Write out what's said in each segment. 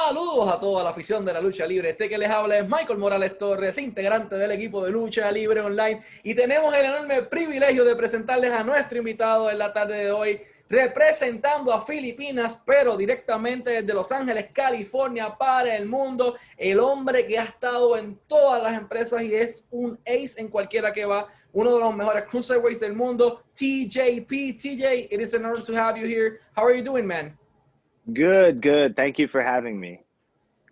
Saludos a toda la afición de la lucha libre. Este que les habla es Michael Morales Torres, integrante del equipo de Lucha Libre Online. Y tenemos el enorme privilegio de presentarles a nuestro invitado en la tarde de hoy, representando a Filipinas, pero directamente desde Los Ángeles, California, para el mundo. El hombre que ha estado en todas las empresas y es un ace en cualquiera que va. Uno de los mejores cruiserweights del mundo, TJP. TJ, it is an honor to have you here. How are you doing, man? Good, good. Thank you for having me.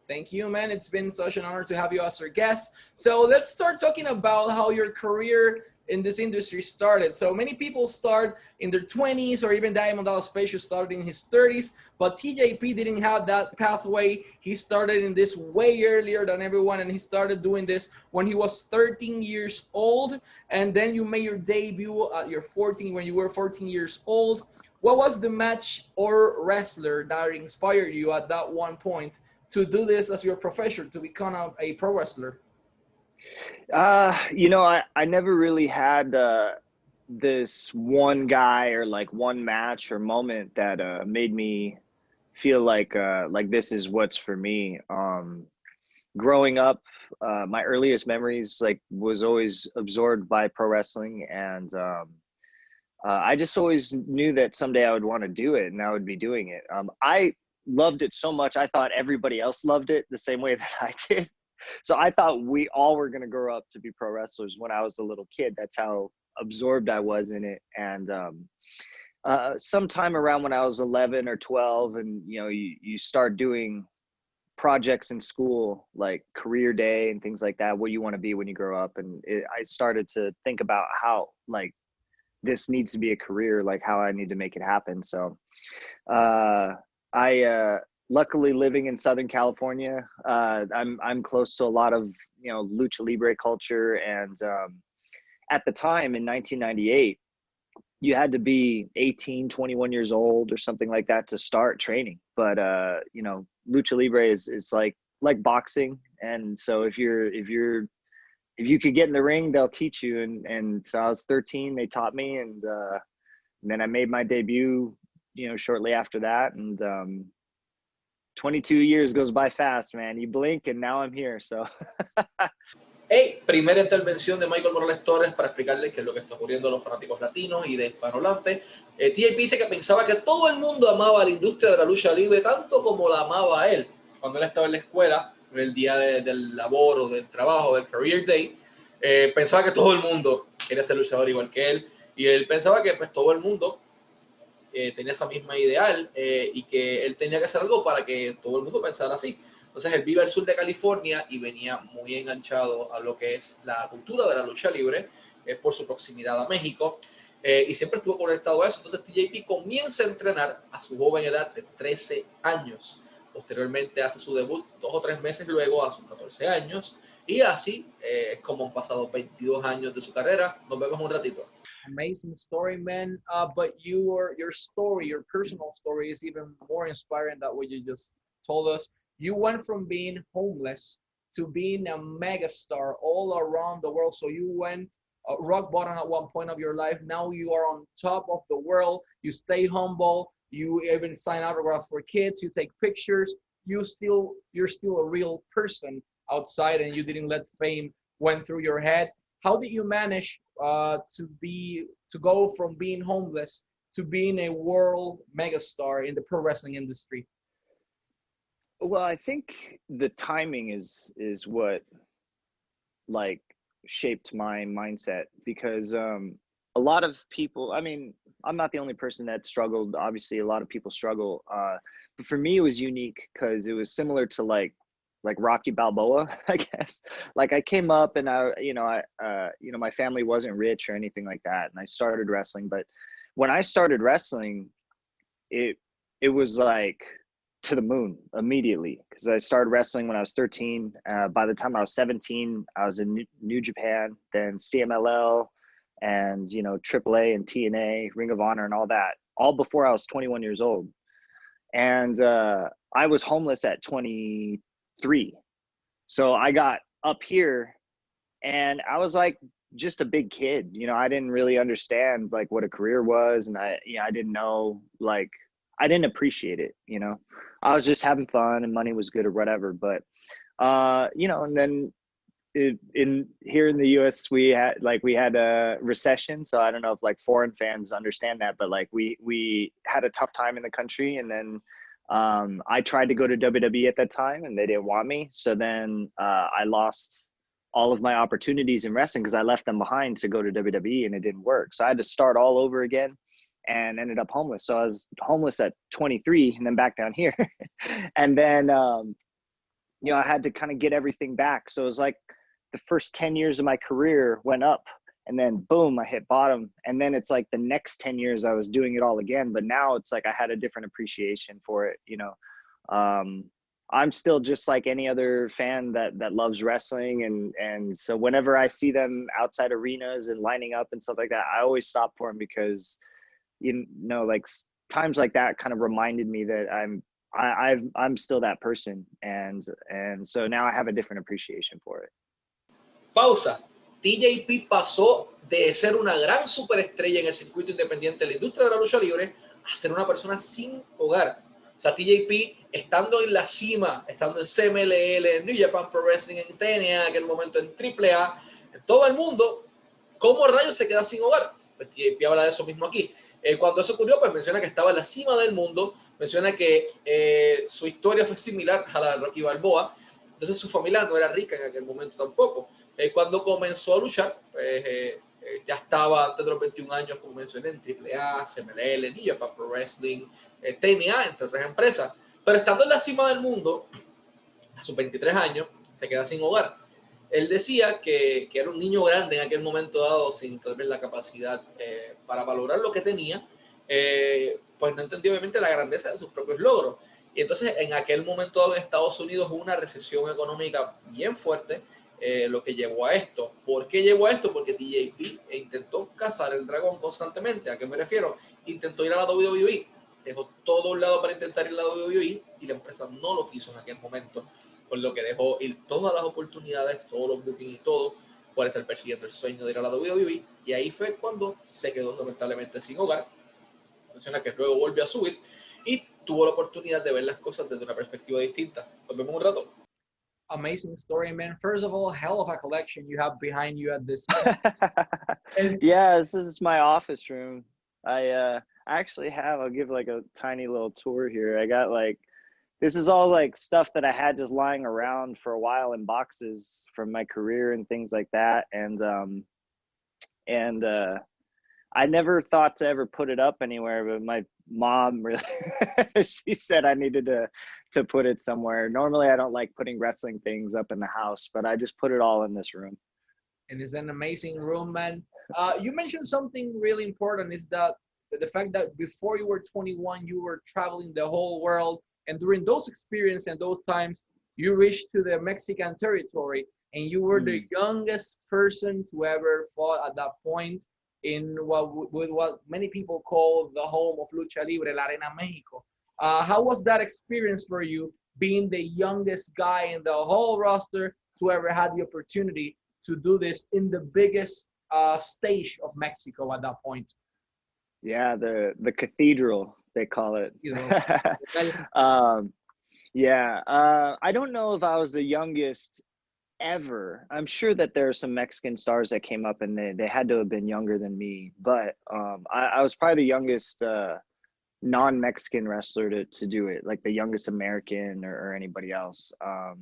Thank you, man. It's been such an honor to have you as our guest. So let's start talking about how your career in this industry started. So many people start in their 20s, or even Diamond Dallas Page started in his 30s, but TJP didn't have that pathway. He started in this way earlier than everyone, and he started doing this when he was 13 years old. And then you made your debut at your 14, when you were 14 years old. What was the match or wrestler that inspired you at that one point to do this as your profession, to become a pro wrestler? You know, I never really had this one guy or like one match or moment that made me feel like this is what's for me. Growing up, my earliest memories was always absorbed by pro wrestling, and I just always knew that someday I would want to do it and I would be doing it. I loved it so much. I thought everybody else loved it the same way that I did. So I thought we all were going to grow up to be pro wrestlers when I was a little kid. That's how absorbed I was in it. And sometime around when I was 11 or 12, and you start doing projects in school, like career day and things like that, what you want to be when you grow up. And I started to think about how this needs to be a career, like how I need to make it happen. So I luckily living in Southern California, I'm close to a lot of Lucha Libre culture, and at the time in 1998, you had to be 18, 21 years old or something like that to start training. But Lucha Libre is like boxing, and so if you could get in the ring, they'll teach you. And so I was 13, they taught me, and then I made my debut, shortly after that. And 22 years goes by fast, man. You blink and now I'm here, so. Hey, primera intervención de Michael Morales Torres para explicarles qué es lo que está ocurriendo a los fanáticos latinos y de hispanohablantes. TJP dice que pensaba que todo el mundo amaba la industria de la lucha libre tanto como la amaba a él. Cuando él estaba en la escuela, el día del labor o del trabajo, del career day, pensaba que todo el mundo quería ser luchador igual que él, y él pensaba que pues todo el mundo tenía esa misma ideal, y que él tenía que hacer algo para que todo el mundo pensara así. Entonces él vive al sur de California y venía muy enganchado a lo que es la cultura de la lucha libre, por su proximidad a México, y siempre estuvo conectado a eso. Entonces TJP comienza a entrenar a su joven edad de 13 años. Posteriormente hace su debut 2 o 3 meses luego, a sus 14 años, y así es como han pasado 22 años de su carrera. Nos vemos un ratito. Amazing story, man. But your story, your personal story, is even more inspiring than what you just told us. You went from being homeless to being a megastar all around the world. So you went rock bottom at one point of your life. Now you are on top of the world. You stay humble. You even sign autographs for kids. You take pictures. You're still a real person outside, and you didn't let fame went through your head. How did you manage to go from being homeless to being a world megastar in the pro wrestling industry? Well, I think the timing is what shaped my mindset, because a lot of people, I mean, I'm not the only person that struggled. Obviously, a lot of people struggle. But for me, it was unique because it was similar to like Rocky Balboa, I guess. Like I came up and my family wasn't rich or anything like that, and I started wrestling. But when I started wrestling, it was like to the moon immediately, because I started wrestling when I was 13. By the time I was 17, I was in New Japan, then CMLL, and AAA and TNA, Ring of Honor, and all that, all before I was 21 years old. And I was homeless at 23. So I got up here and I was like just a big kid. I didn't really understand what a career was, and I didn't know, I didn't appreciate it. I was just having fun and money was good or whatever. But, you know, and then here in the US, we had a recession. So I don't know if like foreign fans understand that, but like we had a tough time in the country. And then I tried to go to WWE at that time and they didn't want me. So then I lost all of my opportunities in wrestling because I left them behind to go to WWE and it didn't work. So I had to start all over again and ended up homeless. So I was homeless at 23 and then back down here. And then, you know, I had to kind of get everything back. So it was like the first 10 years of my career went up and then boom, I hit bottom. And then it's like the next 10 years I was doing it all again. But now it's like I had a different appreciation for it, you know. I'm still just like any other fan that loves wrestling. And so whenever I see them outside arenas and lining up and stuff like that, I always stop for them because, you know, like times like that kind of reminded me that I'm still that person. And so now I have a different appreciation for it. Pausa. TJP pasó de ser una gran superestrella en el circuito independiente de la industria de la lucha libre a ser una persona sin hogar. O sea, TJP estando en la cima, estando en CMLL, en New Japan Pro Wrestling, en TNA, en aquel momento en AAA, en todo el mundo, ¿cómo rayos se queda sin hogar? Pues TJP habla de eso mismo aquí. Cuando eso ocurrió, pues menciona que estaba en la cima del mundo, menciona que su historia fue similar a la de Rocky Balboa, entonces su familia no era rica en aquel momento tampoco. Cuando comenzó a luchar, pues ya estaba antes de los 21 años, como mencioné, en AAA, CMLL, New Japan Pro Wrestling, TNA, entre otras empresas. Pero estando en la cima del mundo, a sus 23 años, se queda sin hogar. Él decía que era un niño grande en aquel momento dado, sin tal vez la capacidad para valorar lo que tenía, pues no entendía obviamente la grandeza de sus propios logros. Y entonces en aquel momento dado en Estados Unidos hubo una recesión económica bien fuerte, lo que llevó a esto. ¿Por qué llevó a esto? Porque TJP intentó cazar el dragón constantemente. ¿A qué me refiero? Intentó ir a la WWE, dejó todo un lado para intentar ir a la WWE y la empresa no lo quiso en aquel momento, por lo que dejó ir todas las oportunidades, todos los bookings y todo, por estar persiguiendo el sueño de ir a la WWE. Y ahí fue cuando se quedó lamentablemente sin hogar. Menciona que luego volvió a subir y tuvo la oportunidad de ver las cosas desde una perspectiva distinta. Nos vemos un rato. Amazing story, man. First of all, hell of a collection you have behind you at this. Yeah, this is my office room. I actually have, I'll give like a tiny little tour here. I got like, this is all like stuff that I had just lying around for a while in boxes from my career and things like that. And I never thought to ever put it up anywhere, but my mom really, she said I needed to put it somewhere. Normally I don't like putting wrestling things up in the house, but I just put it all in this room. And it's an amazing room, man. You mentioned something really important, is that the fact that before you were 21, you were traveling the whole world. And during those experiences and those times, you reached to the Mexican territory and you were the youngest person to ever fought at that point in what many people call the home of Lucha Libre, La Arena Mexico. How was that experience for you, being the youngest guy in the whole roster to ever had the opportunity to do this in the biggest stage of Mexico at that point? Yeah, the cathedral, they call it. You know, yeah, I don't know if I was the youngest ever. I'm sure that there are some Mexican stars that came up and they had to have been younger than me, but I was probably the youngest non-Mexican wrestler to do it, like the youngest American or anybody else. I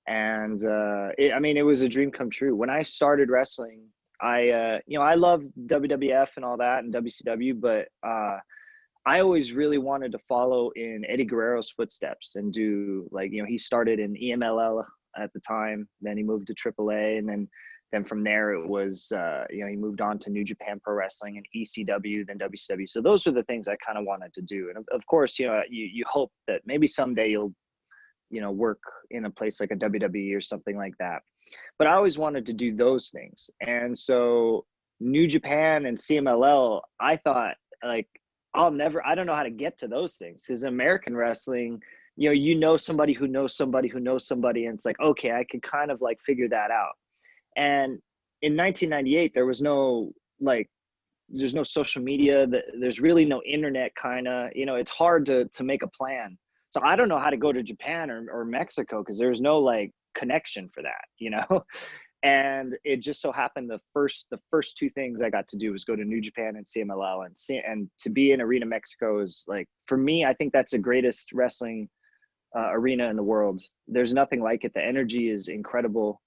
mean, it was a dream come true. When I started wrestling, I love WWF and all that and WCW, but I always really wanted to follow in Eddie Guerrero's footsteps and do, like, you know, he started in EMLL at the time, then he moved to AAA, and then from there it was, you know, he moved on to New Japan Pro Wrestling and ECW, then WCW. So those are the things I kind of wanted to do. And of course, you know, you hope that maybe someday you'll, you know, work in a place like a WWE or something like that. But I always wanted to do those things. And so New Japan and CMLL, I thought, like, I don't know how to get to those things, because American wrestling, you know somebody who knows somebody who knows somebody, and it's like, okay, I could kind of like figure that out. And in 1998, there was no, like, there's no social media, there's really no internet, kind of, you know, it's hard to make a plan. So I don't know how to go to Japan or Mexico because there's no like connection for that, you know? And it just so happened the first two things I got to do was go to New Japan and CMLL, and to be in Arena Mexico is like, for me, I think that's the greatest wrestling arena in the world. There's nothing like it. The energy is incredible.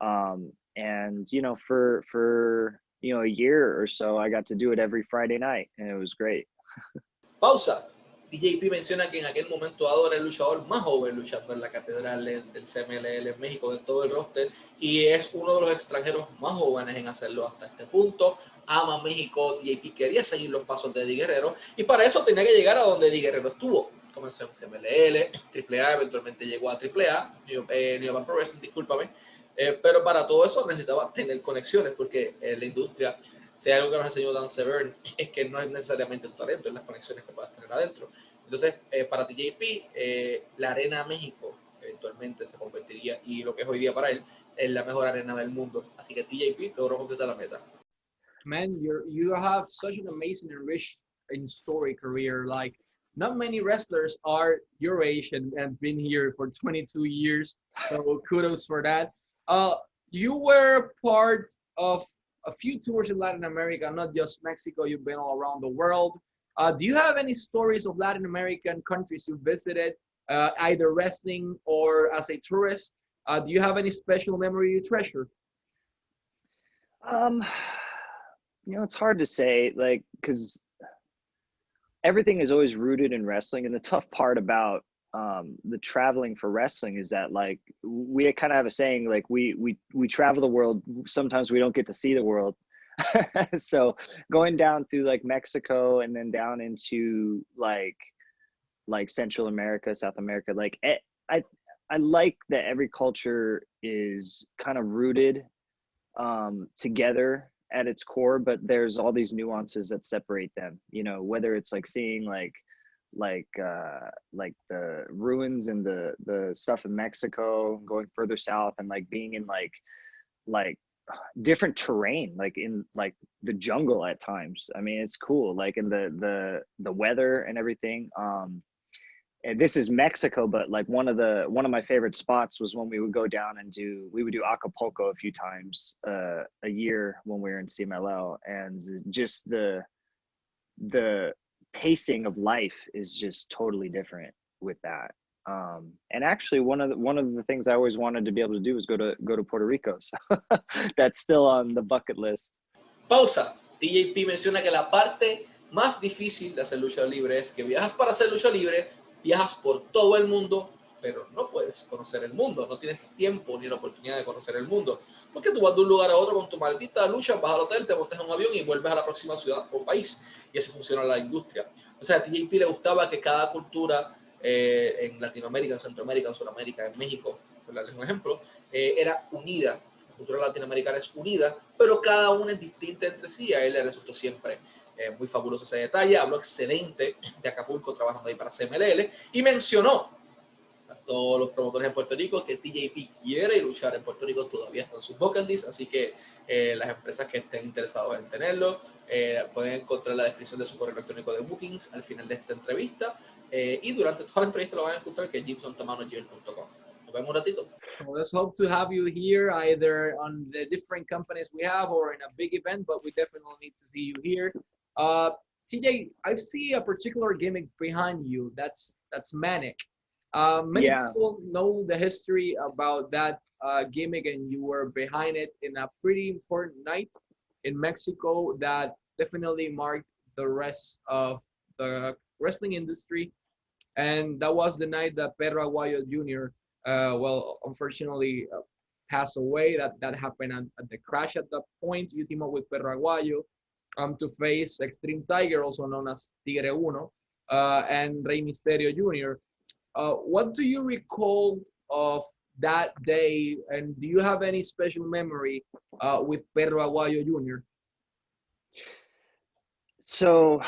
And you know, for you know, a year or so, I got to do it every Friday night, and it was great. Pausa. TJP menciona que en aquel momento dado era el luchador más joven luchando en la catedral del CMLL en México, de todo el roster, y es uno de los extranjeros más jóvenes en hacerlo hasta este punto. Ama México. TJP quería seguir los pasos de Eddie Guerrero, y para eso tenía que llegar a donde Eddie Guerrero estuvo. Comenzó en CMLL, AAA, eventualmente llegó a AAA, New Japan Pro Wrestling, discúlpame, pero para todo eso necesitaba tener conexiones, porque la industria, si hay algo que nos enseñó Dan Severn, es que no es necesariamente un talento, es las conexiones que puedas tener adentro. Entonces, para TJP, la Arena México eventualmente se convertiría, y lo que es hoy día para él, en la mejor arena del mundo. Así que TJP logró completar la meta. Man, you have such an amazing and rich in story career. Like, not many wrestlers are your age and been here for 22 years. So kudos for that. You were part of a few tours in Latin America, not just Mexico. You've been all around the world. Do you have any stories of Latin American countries you visited, either wrestling or as a tourist? Do you have any special memory you treasure? You know, it's hard to say, like, because everything is always rooted in wrestling, and the tough part about the traveling for wrestling is that, like, we kind of have a saying, like, we travel the world, sometimes we don't get to see the world. So going down through like Mexico and then down into like Central America, South America, like I like that every culture is kind of rooted together at its core, but there's all these nuances that separate them, you know, whether it's like seeing like the ruins and the stuff in Mexico, going further south, and like being in like different terrain, like in like the jungle at times. I mean, it's cool, like in the weather and everything. And this is Mexico, but like one of my favorite spots was when we would go down and we would do Acapulco a few times a year when we were in CMLL, and just the pacing of life is just totally different with that. And actually one of the things I always wanted to be able to do was go to Puerto Rico. So that's still on the bucket list. Pausa. TJP menciona que la parte más difícil de hacer lucha libre es que viajas para hacer lucha libre, viajas por todo el mundo, pero no puedes conocer el mundo, no tienes tiempo ni la oportunidad de conocer el mundo, porque tú vas de un lugar a otro con tu maletita, luchas, vas al hotel, te montas en un avión y vuelves a la próxima ciudad o país, y así funciona la industria. O sea, a TJP le gustaba que cada cultura en Latinoamérica, en Centroamérica, en Sudamérica, en México, por darles un ejemplo, era unida. La cultura latinoamericana es unida, pero cada una es distinta entre sí. A él le resultó siempre muy fabuloso ese detalle. Habló excelente de Acapulco trabajando ahí para CMLL y mencionó a todos los promotores en Puerto Rico que TJP quiere luchar en Puerto Rico, todavía está en sus bucket list, así que las empresas que estén interesadas en tenerlo pueden encontrar la descripción de su correo electrónico de bookings al final de esta entrevista, y durante toda la entrevista lo van a encontrar, que es gibsontamano@gmail.com. Nos vemos un ratito. So let's hope to have you here either on the different companies we have or in a big event, but we definitely need to see you here. TJ, I see a particular gimmick behind you. That's Manic. Many people know the history about that gimmick, and you were behind it in a pretty important night in Mexico that definitely marked the rest of the wrestling industry. And that was the night that Perro Aguayo Jr. Well, unfortunately passed away. That happened at the crash. At that point, you team up with Perro Aguayo to face Extreme Tiger, also known as Tigre Uno, and Rey Mysterio Jr. What do you recall of that day, and do you have any special memory with Perro Aguayo Jr.? So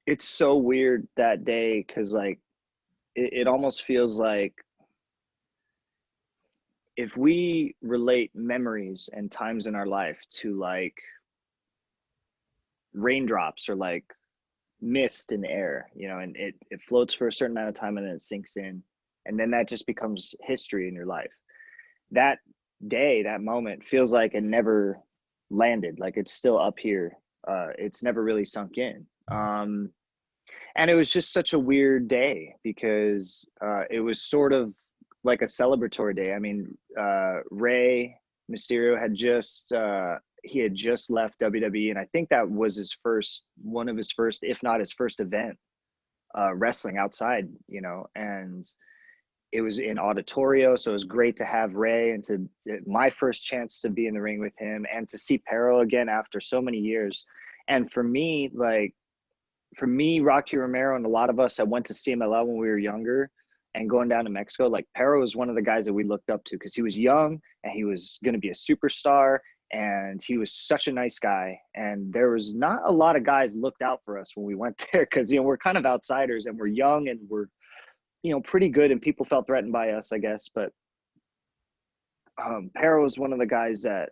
it's so weird that day, because like it almost feels like if we relate memories and times in our life to like raindrops or like mist in the air, you know, and it floats for a certain amount of time and then it sinks in. And then that just becomes history in your life. That day, that moment feels like it never landed, like it's still up here. It's never really sunk in. And it was just such a weird day because it was sort of like a celebratory day. I mean, Rey Mysterio had just he had just left WWE, and I think that was his first, one of his first, if not his first event, wrestling outside, you know, and it was in Auditorio, so it was great to have Rey and to my first chance to be in the ring with him and to see Perro again after so many years. And for me, Rocky Romero and a lot of us that went to CMLL when we were younger and going down to Mexico, like Perro was one of the guys that we looked up to because he was young and he was going to be a superstar and he was such a nice guy. And there was not a lot of guys looked out for us when we went there because, you know, we're kind of outsiders and we're young and we're, you know, pretty good and people felt threatened by us, I guess. But Perro was one of the guys that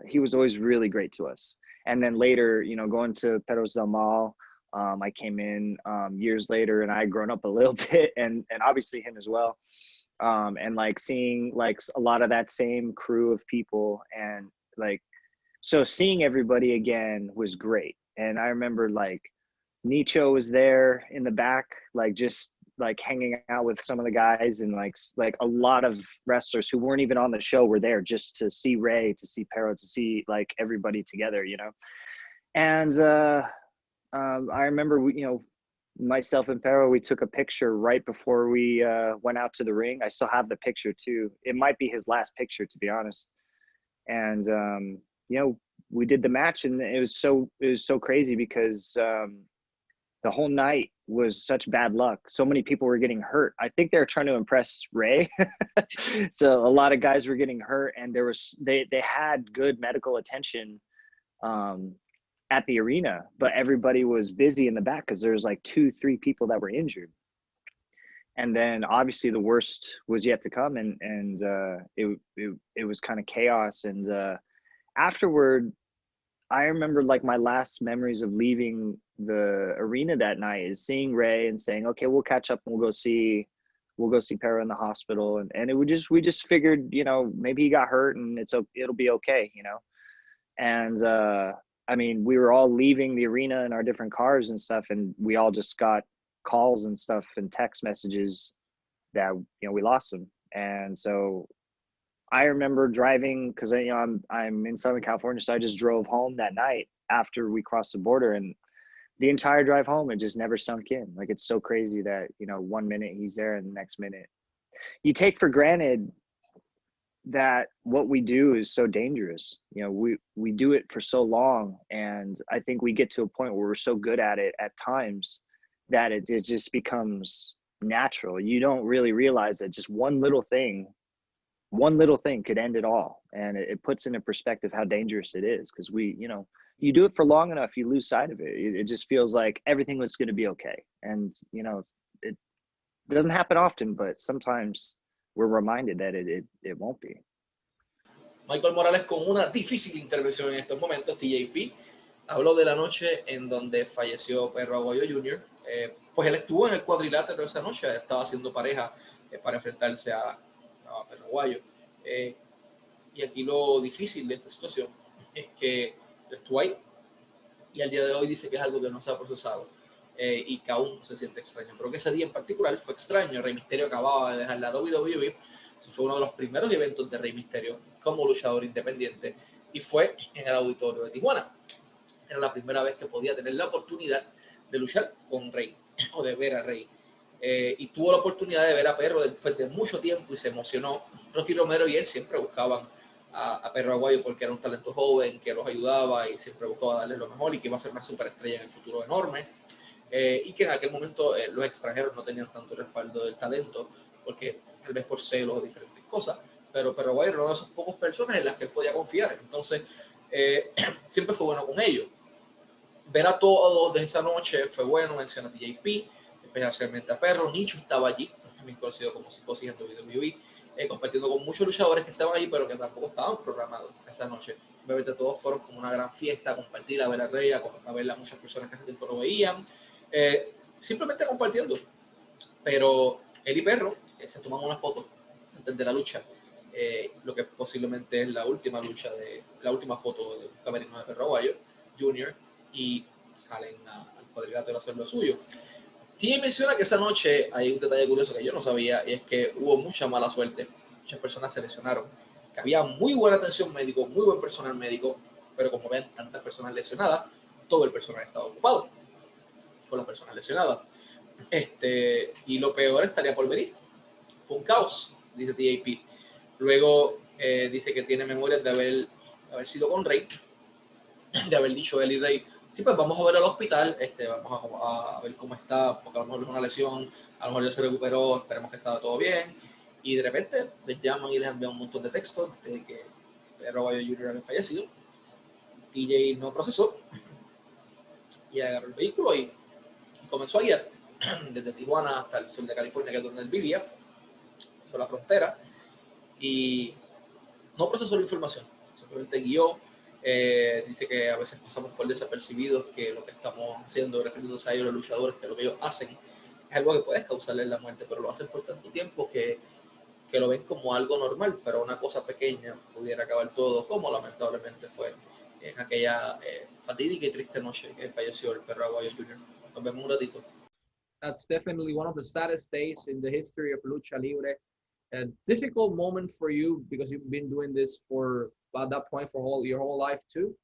he was always really great to us. And then later, you know, going to Perros del Mal, I came in years later and I had grown up a little bit and obviously him as well. And like seeing like a lot of that same crew of people and like, so seeing everybody again was great. And I remember like Nicho was there in the back, like just like hanging out with some of the guys and like a lot of wrestlers who weren't even on the show were there just to see Rey, to see Perro, to see like everybody together, you know? And I remember, you know, myself and Perro, we took a picture right before we went out to the ring. I still have the picture too. It might be his last picture, to be honest. And, you know, we did the match and it was so crazy because the whole night was such bad luck. So many people were getting hurt. I think they were trying to impress Rey. So a lot of guys were getting hurt and they had good medical attention at the arena, but everybody was busy in the back because there was like 2-3 people that were injured. And then obviously the worst was yet to come and it was kind of chaos. And afterward, I remember like my last memories of leaving the arena that night is seeing Rey and saying, okay, we'll catch up and we'll go see Perro in the hospital. And we just figured, you know, maybe he got hurt and it'll be okay, you know? And, I mean, we were all leaving the arena in our different cars and stuff. And we all just got calls and stuff and text messages that, you know, we lost him. And so I remember driving because, you know, I'm in Southern California. So I just drove home that night after we crossed the border and the entire drive home, it just never sunk in. Like, it's so crazy that, you know, 1 minute he's there and the next minute you take for granted that what we do is so dangerous. You know, we do it for so long. And I think we get to a point where we're so good at it at times that it just becomes natural. You don't really realize that just one little thing could end it all. And it puts into perspective how dangerous it is. Because you know, you do it for long enough, you lose sight of it. It just feels like everything was going to be okay. And, you know, it doesn't happen often, but sometimes we're reminded that it won't be. Michael Morales con una difícil intervención en estos momentos. TJP habló de la noche en donde falleció Perro Aguayo Jr. Pues él estuvo en el cuadrilátero esa noche, estaba haciendo pareja para enfrentarse a Perro Aguayo. Y aquí lo difícil de esta situación es que él estuvo ahí y al día de hoy dice que es algo que no se ha procesado. Y que aún se siente extraño. Pero que ese día en particular fue extraño. Rey Mysterio acababa de dejar la WWE. Ese fue uno de los primeros eventos de Rey Mysterio como luchador independiente y fue en el auditorio de Tijuana. Era la primera vez que podía tener la oportunidad de luchar con Rey o de ver a Rey. Y tuvo la oportunidad de ver a Perro después de mucho tiempo y se emocionó. Rocky Romero y él siempre buscaban a Perro Aguayo porque era un talento joven que los ayudaba y siempre buscaba darles lo mejor y que iba a ser una superestrella en el futuro enorme. Y que en aquel momento los extranjeros no tenían tanto respaldo del talento, porque tal vez por celos o diferentes cosas, pero Aguayo era una de esas pocas personas en las que él podía confiar. Entonces, siempre fue bueno con ellos. Ver a todos de esa noche fue bueno, menciona a TJP, especialmente a Perro. Nicho estaba allí, también conocido como Psicosis en WWE, compartiendo con muchos luchadores que estaban allí, pero que tampoco estaban programados esa noche. Obviamente todos fueron como una gran fiesta, a compartir, a ver a Rey, a ver a muchas personas que hace tiempo no veían. simplemente compartiendo. Pero él y Perro se toman una foto antes de la lucha, lo que posiblemente es la última foto de un camerino de Perro Aguayo Jr. y salen al cuadrilátero a hacer lo suyo. TJ menciona que esa noche hay un detalle curioso que yo no sabía, y es que hubo mucha mala suerte. Muchas personas se lesionaron, que había muy buena atención médica, muy buen personal médico, pero como ven tantas personas lesionadas, todo el personal estaba ocupado con las personas lesionadas. Y lo peor estaría por venir. Fue un caos, dice TJP. Luego dice que tiene memorias de haber sido con Rey, de haber dicho él y Rey, sí, pues vamos a ver al hospital, vamos a ver cómo está, porque a lo mejor es una lesión, a lo mejor ya se recuperó, esperemos que estaba todo bien. Y de repente les llaman y les envían un montón de textos de que Perro Aguayo Jr. había fallecido. TJ no procesó y agarró el vehículo y comenzó a guiar desde Tijuana hasta el sur de California, que es donde él vivía, sobre la frontera, y no procesó la información, simplemente guió. Dice que a veces pasamos por desapercibidos, que lo que estamos haciendo, refiriéndose a ellos, los luchadores, que lo que ellos hacen es algo que puede causarles la muerte, pero lo hacen por tanto tiempo que lo ven como algo normal, pero una cosa pequeña pudiera acabar todo, como lamentablemente fue en aquella fatídica y triste noche que falleció el Perro Aguayo Jr. Nos vemos un ratito. That's definitely one of the saddest days in the history of Lucha Libre. A difficult moment for you because you've been doing this for at that point for your whole life too.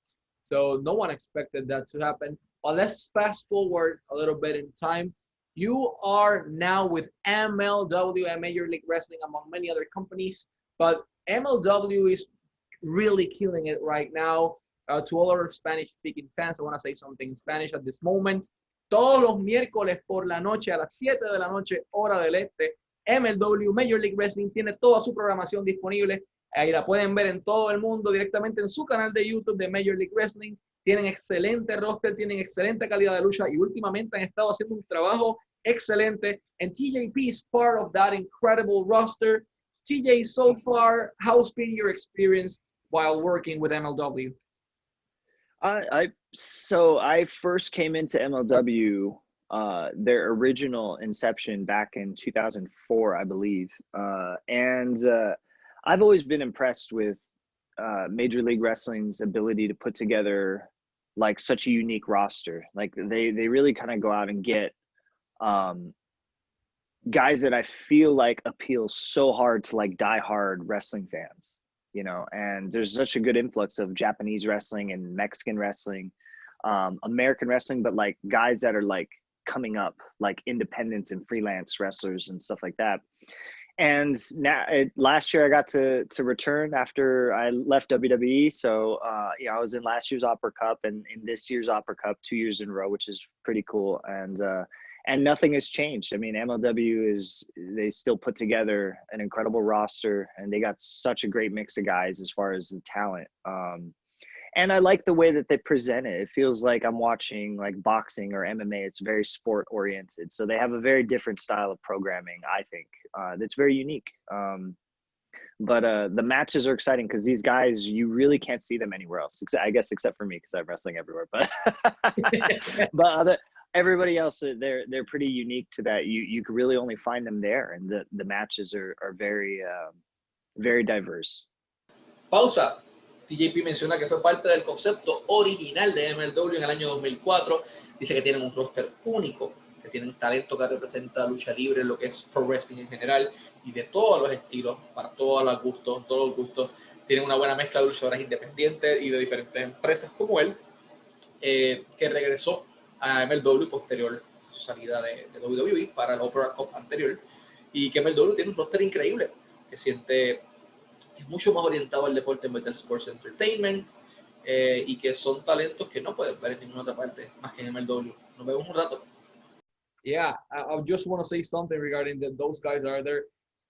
So no one expected that to happen. But let's fast forward a little bit in time. You are now with MLW and Major League Wrestling, among many other companies. But MLW is really killing it right now. To all our Spanish-speaking fans, I want to say something in Spanish at this moment. Todos los miércoles por la noche a las 7 de la noche, hora del este, MLW, Major League Wrestling, tiene toda su programación disponible. Ahí la pueden ver en todo el mundo directamente en su canal de YouTube de Major League Wrestling. Tienen excelente roster, tienen excelente calidad de lucha y últimamente han estado haciendo un trabajo excelente. And TJP is part of that incredible roster. TJ, so far, how's been your experience while working with MLW? So I first came into MLW, their original inception back in 2004, I believe. I've always been impressed with Major League Wrestling's ability to put together like such a unique roster. Like they really kind of go out and get guys that I feel like appeal so hard to like diehard wrestling fans, you know, and there's such a good influx of Japanese wrestling and Mexican wrestling, American wrestling, but like guys that are like coming up, like independents and freelance wrestlers and stuff like that. And now last year I got to return after I left WWE. So, I was in last year's Opera Cup and in this year's Opera Cup 2 years in a row, which is pretty cool. And nothing has changed. I mean, MLW they still put together an incredible roster and they got such a great mix of guys as far as the talent. And I like the way that they present it. It feels like I'm watching like boxing or MMA. It's very sport oriented. So they have a very different style of programming, I think, that's very unique. But the matches are exciting because these guys, you really can't see them anywhere else. I guess except for me because I'm wrestling everywhere. But everybody else, they're pretty unique to that. You can really only find them there, and the matches are very very diverse. Pausa. TJP menciona que fue parte del concepto original de MLW en el año 2004. Dice que tienen un roster único, que tienen talento que representa lucha libre, lo que es pro wrestling en general, y de todos los estilos, para todos los gustos. Tienen una buena mezcla de luchadoras independientes y de diferentes empresas como él, que regresó a MLW posterior a su salida de WWE para el Opera Cup anterior, y que MLW tiene un roster increíble, que siente es mucho más orientado al deporte en vez del sports entertainment, y que son talentos que no puedes ver en ninguna otra parte más que en MLW. Nos vemos un rato. Yeah, I just want to say something regarding those guys are there.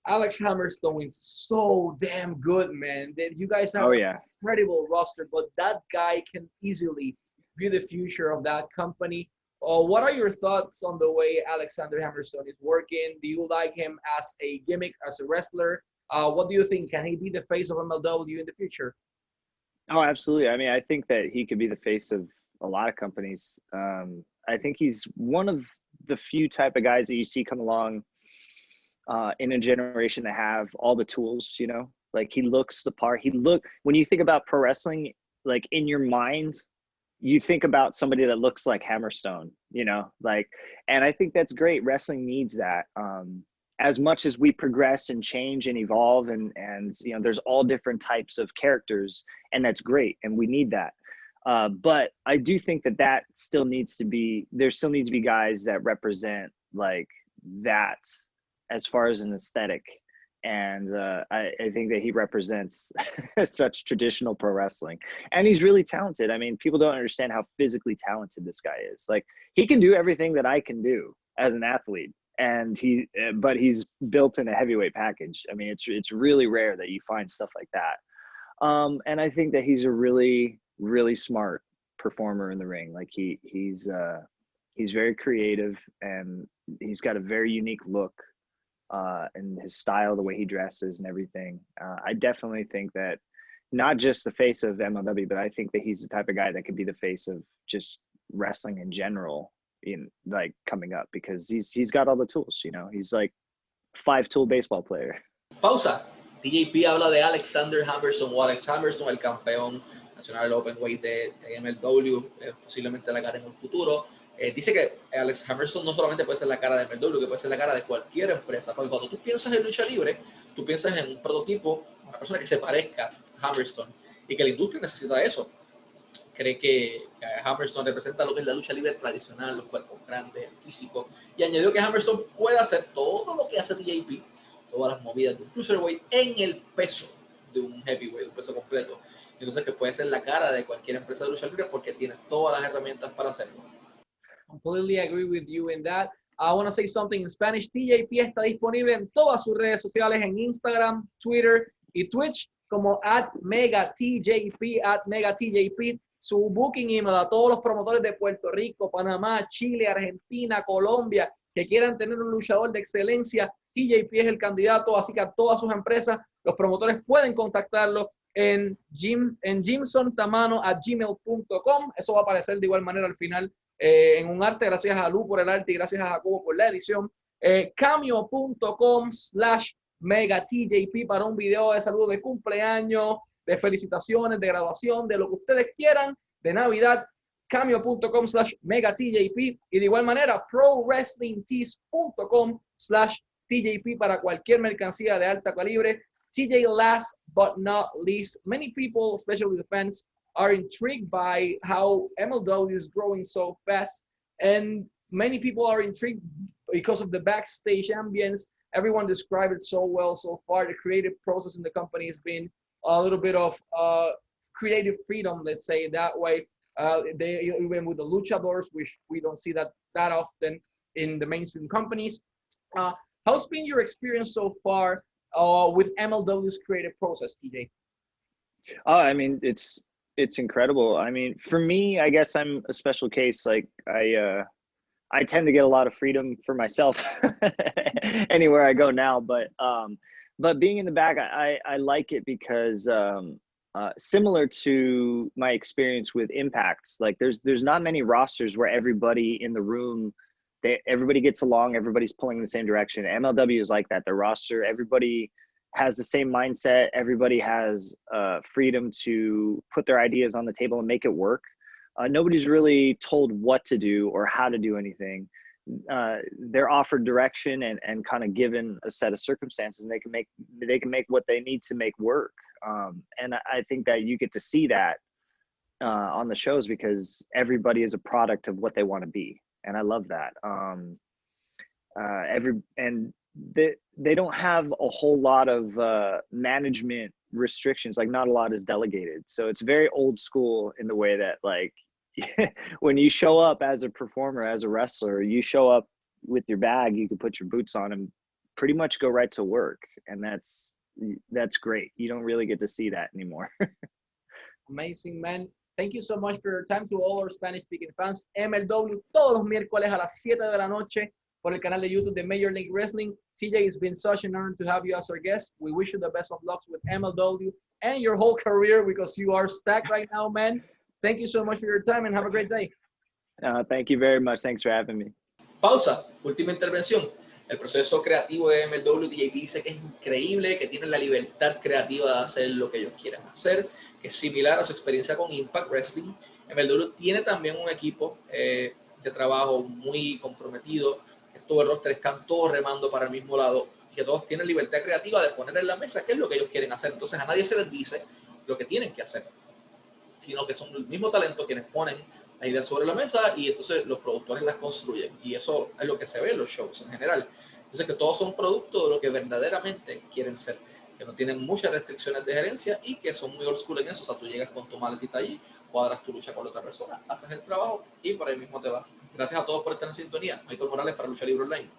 Alex Hammerstone is so damn good, man. You guys have an incredible roster, but that guy can easily be the future of that company. What are your thoughts on the way Alexander Hammerstone is working? Do you like him as a gimmick, as a wrestler? What do you think? Can he be the face of MLW in the future? Oh, absolutely. I mean, I think that he could be the face of a lot of companies. I think he's one of the few type of guys that you see come along in a generation that have all the tools, you know, like he looks the part. When you think about pro wrestling, like in your mind, you think about somebody that looks like Hammerstone, you know, like, and I think that's great. Wrestling needs that. As much as we progress and change and evolve and, you know, there's all different types of characters, and that's great. And we need that. But I do think that still needs to be, there still needs to be guys that represent like that as far as an aesthetic. And I think that he represents such traditional pro wrestling, and he's really talented. I mean, people don't understand how physically talented this guy is. Like, he can do everything that I can do as an athlete, and but he's built in a heavyweight package. I mean, it's really rare that you find stuff like that. And I think that he's a really, really smart performer in the ring. Like he's very creative, and he's got a very unique look. And his style, the way he dresses and everything. I definitely think that not just the face of MLW, but I think that he's the type of guy that could be the face of just wrestling in general, in like coming up, because he's got all the tools, you know. He's like 5-tool baseball player. Pausa. TJP habla de Alexander Hammerstone, o Alex Hammerstone, el campeón nacional del Openweight de MLW, posiblemente la cara en un futuro. Dice que Alex Hammerstone no solamente puede ser la cara de MLW, que puede ser la cara de cualquier empresa, porque cuando tú piensas en lucha libre, tú piensas en un prototipo, una persona que se parezca a Hammerstone, y que la industria necesita eso. Cree que Hammerstone representa lo que es la lucha libre tradicional, los cuerpos grandes, el físico, y añadió que Hammerstone puede hacer todo lo que hace TJP, todas las movidas de un cruiserweight en el peso de un heavyweight, un peso completo. Entonces que puede ser la cara de cualquier empresa de lucha libre porque tiene todas las herramientas para hacerlo. Completely agree with you in that. I want to say something in Spanish. TJP está disponible en todas sus redes sociales, en Instagram, Twitter y Twitch, como @megatjp, @megatjp. Su booking email a todos los promotores de Puerto Rico, Panamá, Chile, Argentina, Colombia, que quieran tener un luchador de excelencia. TJP es el candidato, así que a todas sus empresas, los promotores pueden contactarlo en jimsontamano@gmail.com. Eso va a aparecer de igual manera al final en un arte. Gracias a Lu por el arte y gracias a Jacobo por la edición. Cameo.com/megatjp para un video de saludo de cumpleaños, de felicitaciones, de graduación, de lo que ustedes quieran, de Navidad. Cameo.com/megatjp, y de igual manera prowrestlingtees.com/TJP para cualquier mercancía de alta calibre. TJ, last but not least, many people, especially the fans, are intrigued by how MLW is growing so fast, and many people are intrigued because of the backstage ambience. Everyone described it so well so far. The creative process in the company has been a little bit of creative freedom, let's say it that way. Even with the luchadors, which we don't see that often in the mainstream companies. How's been your experience so far with MLW's creative process, TJ? I mean, it's incredible. I mean, for me, I guess I'm a special case. Like I tend to get a lot of freedom for myself anywhere I go now. But being in the back, I like it because similar to my experience with Impact, like there's not many rosters where everybody in the room, everybody gets along, everybody's pulling in the same direction. MLW is like that. The roster, everybody has the same mindset. Everybody has freedom to put their ideas on the table and make it work. Nobody's really told what to do or how to do anything. They're offered direction and kind of given a set of circumstances, and they can make what they need to make work. And I think that you get to see that on the shows because everybody is a product of what they want to be, and I love that. They don't have a whole lot of management restrictions. Like not a lot is delegated, so it's very old school in the way that like when you show up as a performer, as a wrestler, you show up with your bag, you can put your boots on and pretty much go right to work, and that's great. You don't really get to see that anymore. Amazing, man. Thank you so much for your time. To all our Spanish speaking fans, MLW todos los miércoles a las 7 de la noche por el canal de YouTube de Major League Wrestling. TJ, it's been such an honor to have you as our guest. We wish you the best of luck with MLW and your whole career because you are stacked right now, man. Thank you so much for your time and have a great day. Thank you very much. Thanks for having me. Pausa, última intervención. El proceso creativo de MLW, TJP dice que es increíble, que tienen la libertad creativa de hacer lo que ellos quieran hacer, que es similar a su experiencia con Impact Wrestling. MLW tiene también un equipo de trabajo muy comprometido, que todo el roster están todos remando para el mismo lado, y que todos tienen libertad creativa de poner en la mesa qué es lo que ellos quieren hacer. Entonces a nadie se les dice lo que tienen que hacer, sino que son el mismo talento quienes ponen la idea sobre la mesa y entonces los productores las construyen, y eso es lo que se ve en los shows en general. Entonces que todos son producto de lo que verdaderamente quieren ser, que no tienen muchas restricciones de gerencia y que son muy old school en eso. O sea, tú llegas con tu maletita allí, cuadras tu lucha con la otra persona, haces el trabajo y por ahí mismo te vas. Gracias a todos por estar en sintonía. Michael Morales para Lucha Libre Online.